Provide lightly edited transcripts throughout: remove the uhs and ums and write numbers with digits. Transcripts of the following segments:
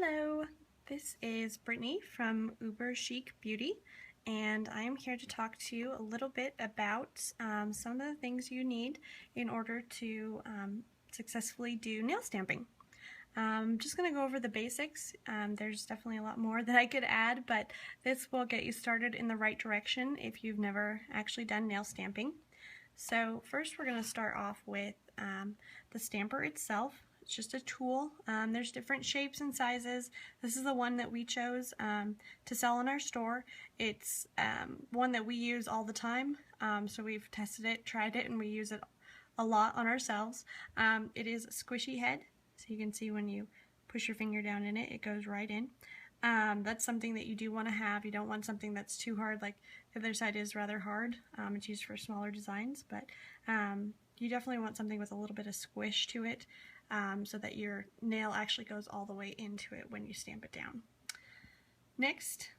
Hello, this is Brittany from Uber Chic Beauty, and I am here to talk to you a little bit about some of the things you need in order to successfully do nail stamping. Just going to go over the basics. There's definitely a lot more that I could add, but this will get you started in the right direction if you've never actually done nail stamping. So first we're going to start off with the stamper itself. It's just a tool. There's different shapes and sizes. This is the one that we chose to sell in our store. It's one that we use all the time, so we've tested it, tried it, and we use it a lot on ourselves. It is a squishy head, so you can see when you push your finger down in it, it goes right in. That's something that you do want to have. You don't want something that's too hard, like the other side is rather hard. It's used for smaller designs, but you definitely want something with a little bit of squish to it, so that your nail actually goes all the way into it when you stamp it down. Next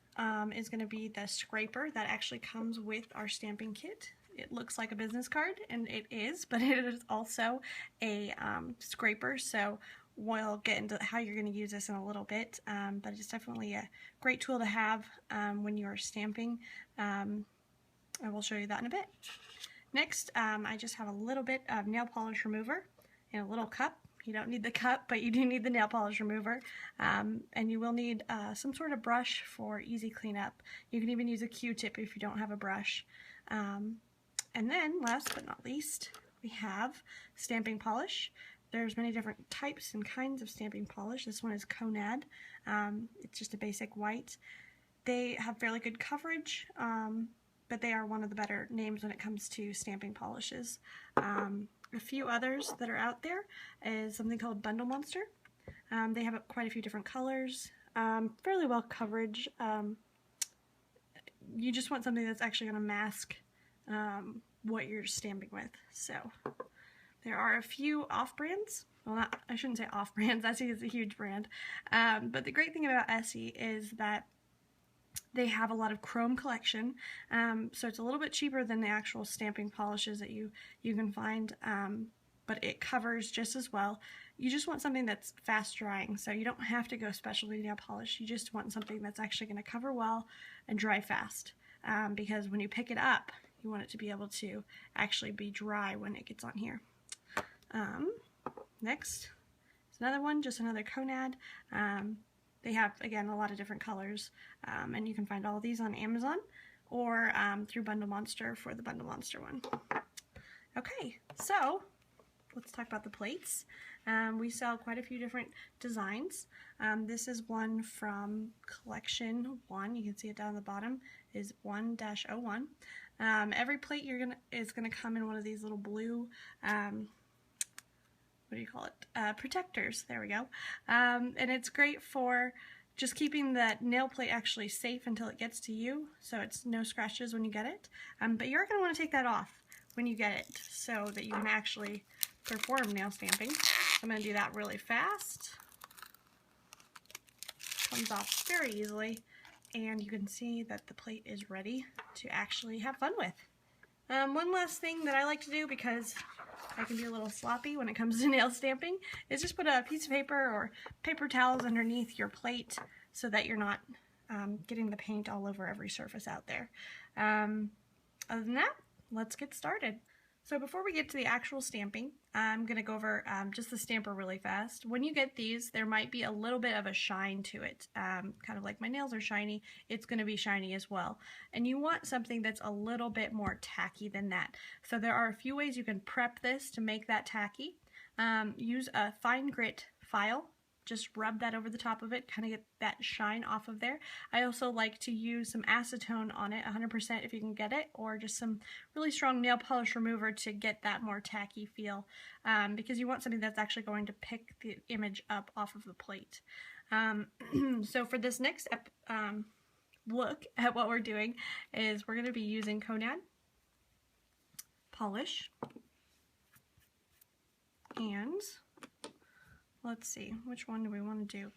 is going to be the scraper that actually comes with our stamping kit. It looks like a business card, and it is, but it is also a scraper, so we'll get into how you're going to use this in a little bit, but it's definitely a great tool to have when you're stamping. I will show you that in a bit. Next, I just have a little bit of nail polish remover in a little cup. You don't need the cup, but you do need the nail polish remover, and you will need some sort of brush for easy cleanup. You can even use a Q-tip if you don't have a brush. And then, last but not least, we have stamping polish. There's many different types and kinds of stamping polish. This one is Conad. It's just a basic white. They have fairly good coverage, but they are one of the better names when it comes to stamping polishes. A few others that are out there is something called Bundle Monster. They have quite a few different colors, fairly well coverage. You just want something that's actually going to mask what you're stamping with. So there are a few off-brands. Well, I shouldn't say off-brands. Essie is a huge brand. But the great thing about Essie is that they have a lot of chrome collection, so it's a little bit cheaper than the actual stamping polishes that you can find, but it covers just as well. You just want something that's fast drying, so you don't have to go specialty nail polish. You just want something that's actually going to cover well and dry fast, because when you pick it up, you want it to be able to actually be dry when it gets on here. Next is another one, just another Conad. They have, again, a lot of different colors, and you can find all of these on Amazon or through Bundle Monster for the Bundle Monster one. Okay, so let's talk about the plates. We sell quite a few different designs. This is one from Collection 1. You can see it down the bottom is 1-01. Every plate is gonna come in one of these little blue what do you call it? Protectors. There we go. And it's great for just keeping that nail plate actually safe until it gets to you, so it's no scratches when you get it. But you're going to want to take that off when you get it so that you can actually perform nail stamping. I'm going to do that really fast. Comes off very easily, and you can see that the plate is ready to actually have fun with. One last thing that I like to do, because I can be a little sloppy when it comes to nail stamping, is just put a piece of paper or paper towels underneath your plate so that you're not getting the paint all over every surface out there. Other than that, let's get started. So before we get to the actual stamping, I'm going to go over just the stamper really fast. When you get these, there might be a little bit of a shine to it. Kind of like my nails are shiny, it's going to be shiny as well. And you want something that's a little bit more tacky than that. So there are a few ways you can prep this to make that tacky. Use a fine grit file. Just rub that over the top of it, kind of get that shine off of there. I also like to use some acetone on it, 100% if you can get it, or just some really strong nail polish remover to get that more tacky feel, because you want something that's actually going to pick the image up off of the plate. So for this next look at what we're doing is we're going to be using Conad polish, and let's see, which one do we want to do?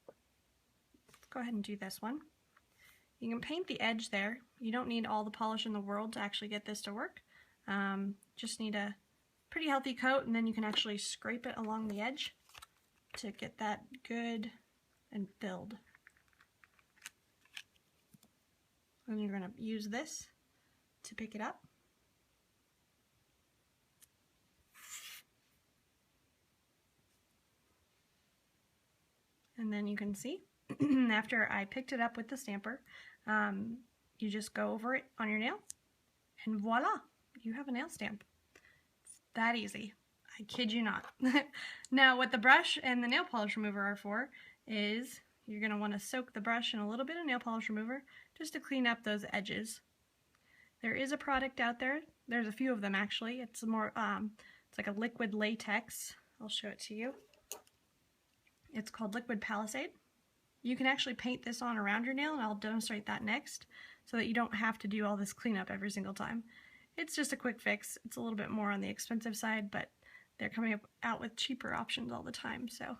Let's go ahead and do this one. You can paint the edge there. You don't need all the polish in the world to actually get this to work. Just need a pretty healthy coat, and then you can actually scrape it along the edge to get that good and filled. And you're going to use this to pick it up. And then you can see, after I picked it up with the stamper, you just go over it on your nail, and voila, you have a nail stamp. It's that easy. I kid you not. Now, what the brush and the nail polish remover are for is you're going to want to soak the brush in a little bit of nail polish remover just to clean up those edges. There is a product out there. There's a few of them actually. It's more, it's like a liquid latex. I'll show it to you. It's called Liquid Palisade. You can actually paint this on around your nail, and I'll demonstrate that next so that you don't have to do all this cleanup every single time. It's just a quick fix. It's a little bit more on the expensive side, but they're coming out with cheaper options all the time, so.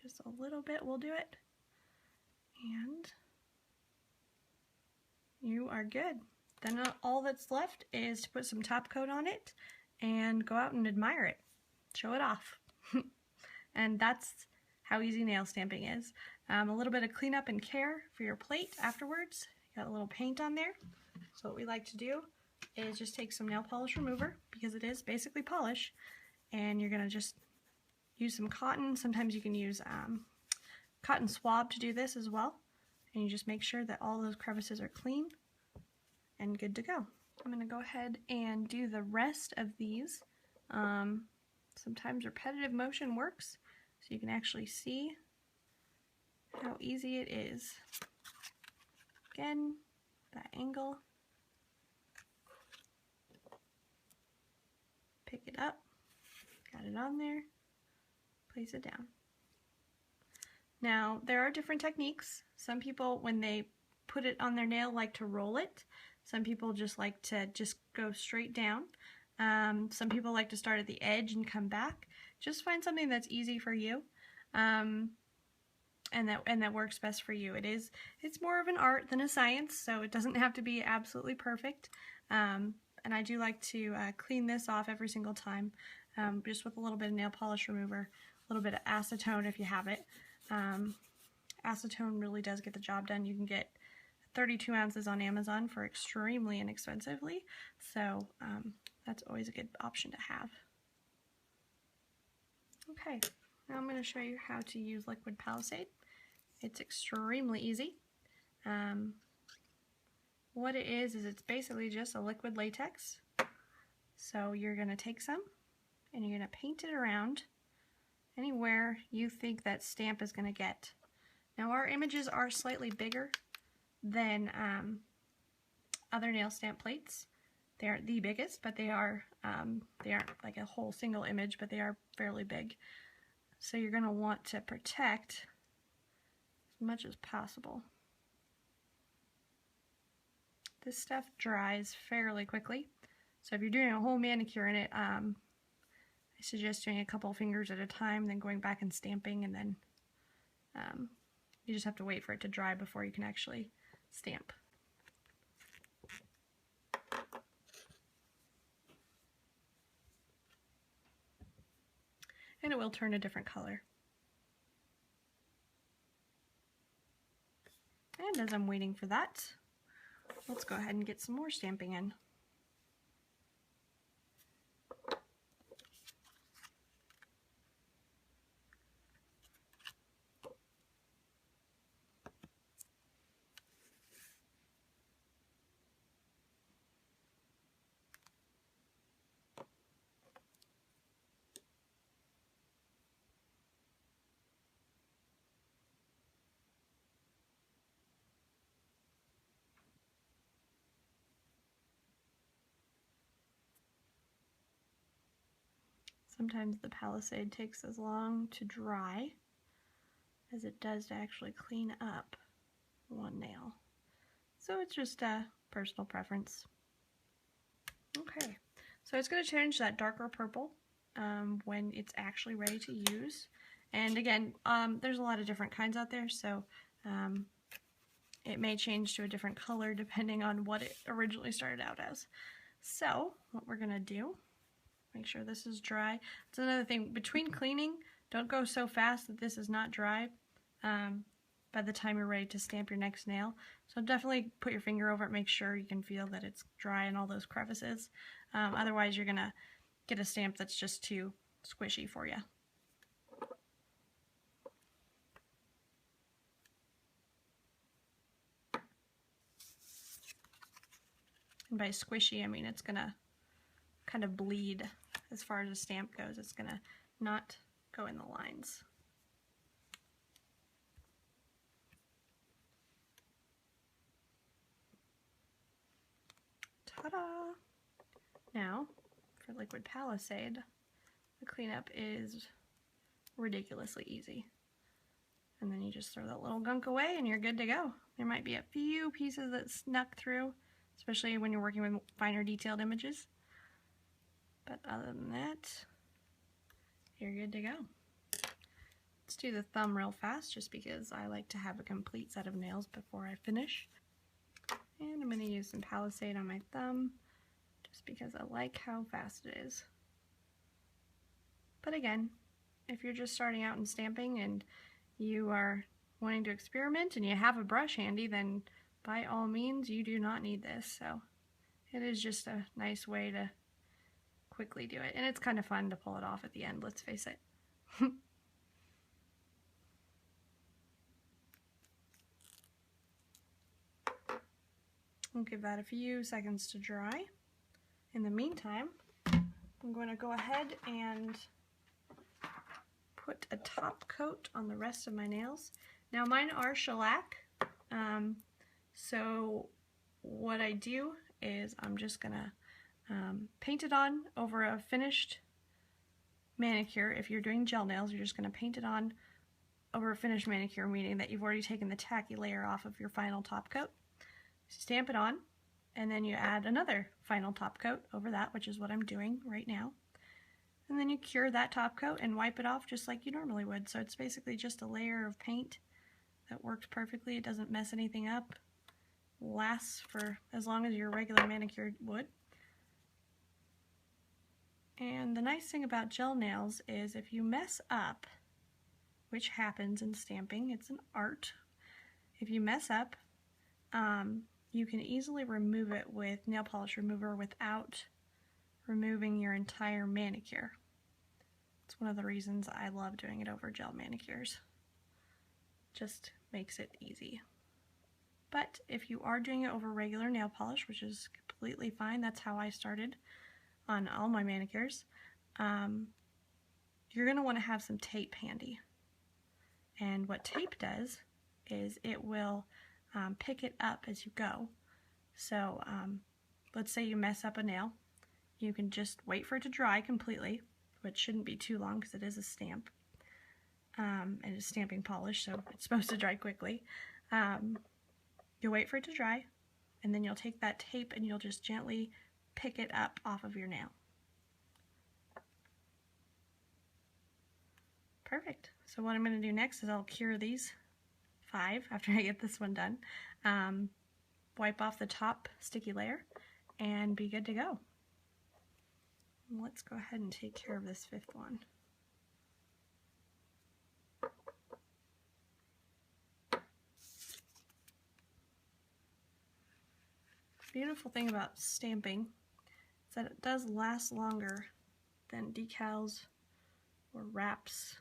Just a little bit will do it. And you are good. Then all that's left is to put some top coat on it and go out and admire it. Show it off. And that's how easy nail stamping is. A little bit of cleanup and care for your plate afterwards. Got a little paint on there. So what we like to do is just take some nail polish remover, because it is basically polish, and you're going to just use some cotton. Sometimes you can use cotton swab to do this as well. And you just make sure that all those crevices are clean and good to go. I'm going to go ahead and do the rest of these. Sometimes repetitive motion works, so you can actually see how easy it is. Again, that angle. Pick it up, got it on there, place it down. Now, there are different techniques. Some people, when they put it on their nail, like to roll it. Some people just like to just go straight down. Some people like to start at the edge and come back. Just find something that's easy for you, and that works best for you. It's more of an art than a science, so it doesn't have to be absolutely perfect. And I do like to clean this off every single time, just with a little bit of nail polish remover, a little bit of acetone if you have it. Acetone really does get the job done. You can get 32 ounces on Amazon for extremely inexpensively, so that's always a good option to have. Okay, now I'm going to show you how to use Liquid Palisade. It's extremely easy. What it is it's basically just a liquid latex. So you're going to take some and you're going to paint it around anywhere you think that stamp is going to get. Now, our images are slightly bigger than other nail stamp plates. They aren't the biggest, but they aren't like a whole single image, but they are fairly big. So you're going to want to protect as much as possible. This stuff dries fairly quickly, so if you're doing a whole manicure in it, I suggest doing a couple fingers at a time, then going back and stamping, and then you just have to wait for it to dry before you can actually stamp. And it will turn a different color. And as I'm waiting for that, let's go ahead and get some more stamping in. Sometimes the Palisade takes as long to dry as it does to actually clean up one nail. So it's just a personal preference. Okay, so it's going to change that darker purple when it's actually ready to use. And again, there's a lot of different kinds out there, so it may change to a different color depending on what it originally started out as. So what we're going to do Make sure this is dry. That's another thing. Between cleaning, don't go so fast that this is not dry by the time you're ready to stamp your next nail. So definitely put your finger over it, make sure you can feel that it's dry in all those crevices. Otherwise you're gonna get a stamp that's just too squishy for you. And by squishy, I mean it's gonna kind of bleed as far as the stamp goes. It's gonna not go in the lines. Ta-da! Now, for Liquid Palisade, the cleanup is ridiculously easy. And then you just throw that little gunk away and you're good to go. There might be a few pieces that snuck through, especially when you're working with finer detailed images. But other than that, you're good to go. Let's do the thumb real fast just because I like to have a complete set of nails before I finish. And I'm going to use some Palisade on my thumb just because I like how fast it is. But again, if you're just starting out in stamping and you are wanting to experiment and you have a brush handy, then by all means you do not need this. So it is just a nice way to quickly do it. And it's kind of fun to pull it off at the end, let's face it. We'll give that a few seconds to dry. In the meantime, I'm going to go ahead and put a top coat on the rest of my nails. Now mine are shellac, so what I do is I'm just going to paint it on over a finished manicure. If you're doing gel nails, you're just going to paint it on over a finished manicure, meaning that you've already taken the tacky layer off of your final top coat. Stamp it on, and then you add another final top coat over that, which is what I'm doing right now. And then you cure that top coat and wipe it off just like you normally would. So it's basically just a layer of paint that works perfectly. It doesn't mess anything up. Lasts for as long as your regular manicure would. And the nice thing about gel nails is if you mess up, which happens in stamping, it's an art. If you mess up, you can easily remove it with nail polish remover without removing your entire manicure. It's one of the reasons I love doing it over gel manicures. Just makes it easy. But if you are doing it over regular nail polish, which is completely fine, that's how I started on all my manicures, you're going to want to have some tape handy. And what tape does is it will pick it up as you go. So let's say you mess up a nail. You can just wait for it to dry completely, which shouldn't be too long because it is a stamp. And it's stamping polish, so it's supposed to dry quickly. You'll wait for it to dry, and then you'll take that tape and you'll just gently pick it up off of your nail. Perfect. So what I'm going to do next is I'll cure these 5 after I get this one done. Wipe off the top sticky layer and be good to go. Let's go ahead and take care of this 5th one. Beautiful thing about stamping is that it does last longer than decals or wraps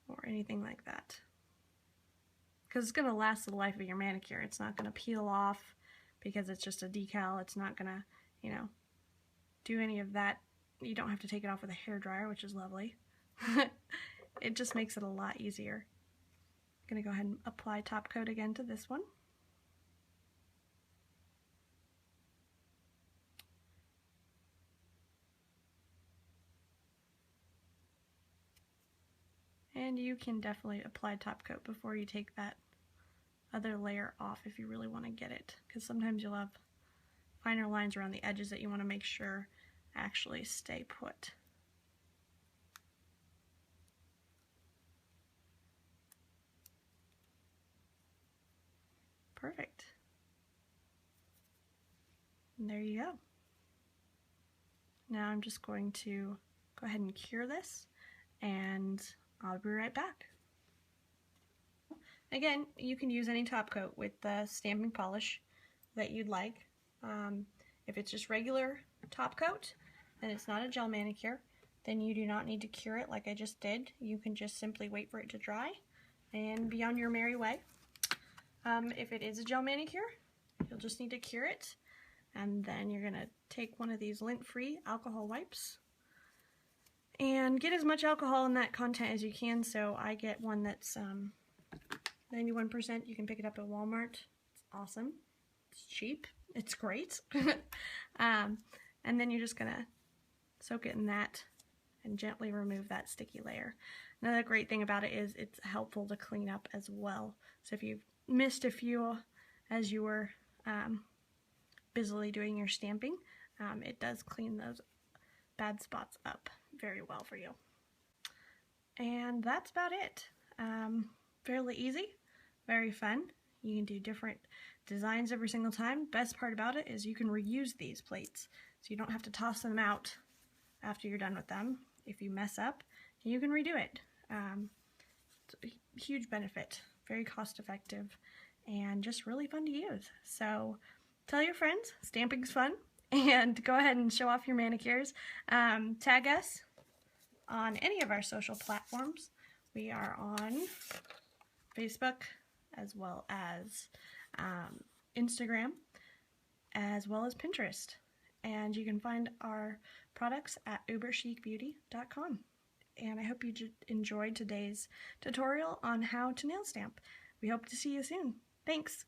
or anything like that. Because it's going to last the life of your manicure. It's not going to peel off because it's just a decal. It's not going to, you know, do any of that. You don't have to take it off with a hairdryer, which is lovely. It just makes it a lot easier. I'm going to go ahead and apply top coat again to this one. And you can definitely apply top coat before you take that other layer off if you really want to get it, because sometimes you'll have finer lines around the edges that you want to make sure actually stay put. Perfect. And there you go. Now I'm just going to go ahead and cure this, and I'll be right back. Again, you can use any top coat with the stamping polish that you'd like. If it's just regular top coat and it's not a gel manicure, then you do not need to cure it like I just did. You can just simply wait for it to dry and be on your merry way. If it is a gel manicure, you'll just need to cure it, and then you're gonna take one of these lint-free alcohol wipes and get as much alcohol in that content as you can. So I get one that's 91%. You can pick it up at Walmart. It's awesome. It's cheap. It's great. And then you're just gonna soak it in that and gently remove that sticky layer. Another great thing about it is it's helpful to clean up as well. So if you've missed a few as you were busily doing your stamping, it does clean those bad spots up very well for you. And that's about it. Fairly easy, very fun. You can do different designs every single time. Best part about it is you can reuse these plates, so you don't have to toss them out after you're done with them. If you mess up, you can redo it. It's a huge benefit, very cost effective, and just really fun to use. So tell your friends, stamping's fun, and go ahead and show off your manicures. Tag us on any of our social platforms. We are on Facebook, as well as Instagram, as well as Pinterest. And you can find our products at uberchicbeauty.com. And I hope you enjoyed today's tutorial on how to nail stamp. We hope to see you soon. Thanks!